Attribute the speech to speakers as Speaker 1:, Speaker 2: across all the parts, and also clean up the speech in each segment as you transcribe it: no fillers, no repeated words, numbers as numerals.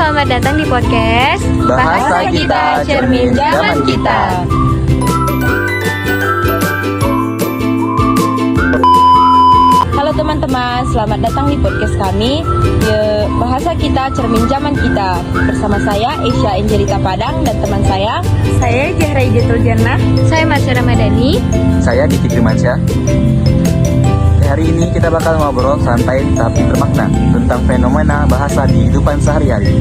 Speaker 1: selamat datang di podcast
Speaker 2: Bahasa Kita, Cermin Zaman Kita.
Speaker 3: Halo teman-teman, selamat datang di podcast kami Bahasa Kita, Cermin Zaman Kita. Bersama saya Esya Angelita Padang dan teman saya
Speaker 1: Zahra Ijatul Jannah. Saya Masya Ramadhani.
Speaker 2: Saya Diki Firmansyah. Hari ini kita bakal ngobrol santai tapi bermakna tentang fenomena bahasa di kehidupan sehari-hari,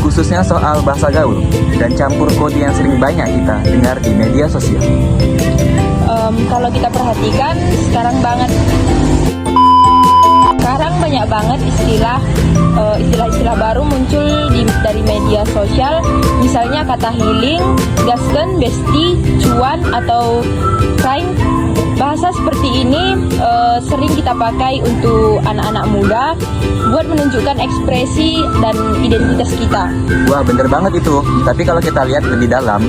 Speaker 2: khususnya soal bahasa gaul dan campur kode yang sering banyak kita dengar di media sosial.
Speaker 3: Kalau kita perhatikan sekarang banyak banget istilah-istilah baru muncul dari media sosial. Misalnya kata healing, gasken, besti, cuan, atau crime. Bahasa seperti ini sering kita pakai untuk anak-anak muda buat menunjukkan ekspresi dan identitas kita.
Speaker 2: Wah, bener banget itu. Tapi kalau kita lihat lebih dalam,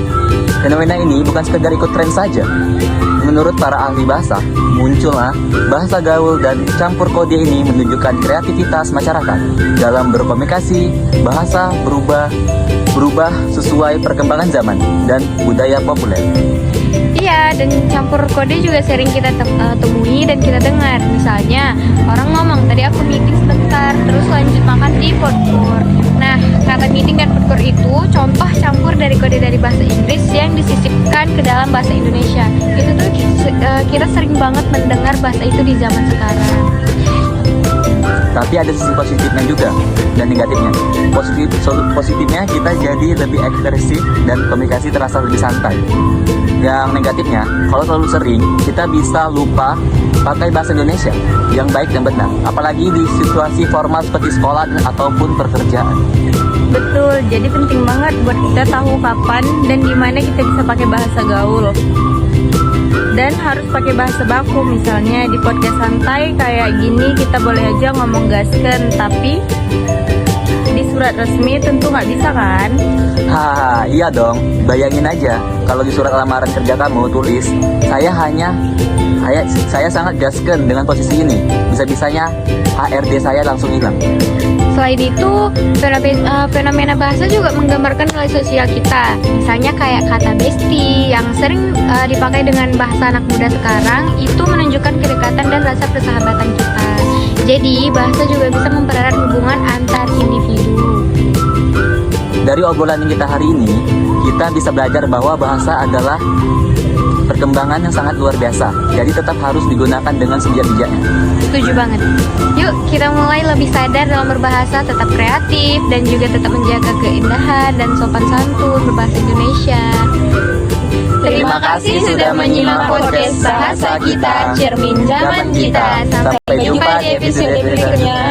Speaker 2: fenomena ini bukan sekedar ikut tren saja. Menurut para ahli bahasa, muncullah bahasa gaul dan campur kode ini menunjukkan kreativitas masyarakat dalam berkomunikasi. Bahasa berubah sesuai perkembangan zaman dan budaya populer.
Speaker 1: Iya, dan campur kode juga sering kita temui dan kita dengar. Misalnya, orang ngomong, tadi aku meeting sebentar, terus lanjut makan di food court. Nah, kata meeting dan food court itu contoh campur dari kode dari bahasa Inggris yang disisipkan ke dalam bahasa Indonesia. Itu tuh kita sering banget mendengar bahasa itu di zaman sekarang.
Speaker 2: Tapi ada sisi positifnya juga dan negatifnya. Positifnya kita jadi lebih ekspresif dan komunikasi terasa lebih santai. Yang negatifnya, kalau terlalu sering, kita bisa lupa pakai bahasa Indonesia yang baik dan benar, apalagi di situasi formal seperti sekolah ataupun pekerjaan.
Speaker 1: Betul, jadi penting banget buat kita tahu kapan dan di mana kita bisa pakai bahasa gaul. Dan harus pakai bahasa baku. Misalnya di podcast santai kayak gini kita boleh aja ngomong gasken, tapi di surat resmi tentu nggak bisa kan?
Speaker 2: Haha, iya dong. Bayangin aja kalau di surat lamaran kerja kamu tulis, saya sangat gasken dengan posisi ini. Bisa-bisanya HRD saya langsung hilang.
Speaker 1: Selain itu, fenomena bahasa juga menggambarkan nilai sosial kita. Misalnya kayak kata besti yang sering dipakai dengan bahasa anak muda sekarang, itu menunjukkan kedekatan dan rasa persahabatan kita. Jadi, bahasa juga bisa mempererat hubungan antar individu.
Speaker 2: Dari obrolan yang kita hari ini, kita bisa belajar bahwa bahasa adalah perkembangan yang sangat luar biasa. Jadi tetap harus digunakan dengan sebijak-bijaknya.
Speaker 1: Setuju banget. Yuk kita mulai lebih sadar dalam berbahasa, tetap kreatif dan juga tetap menjaga keindahan dan sopan santun berbahasa Indonesia.
Speaker 3: Terima kasih sudah menyimak podcast Bahasa Kita, Cermin Zaman Kita. Sampai jumpa di episode berikutnya.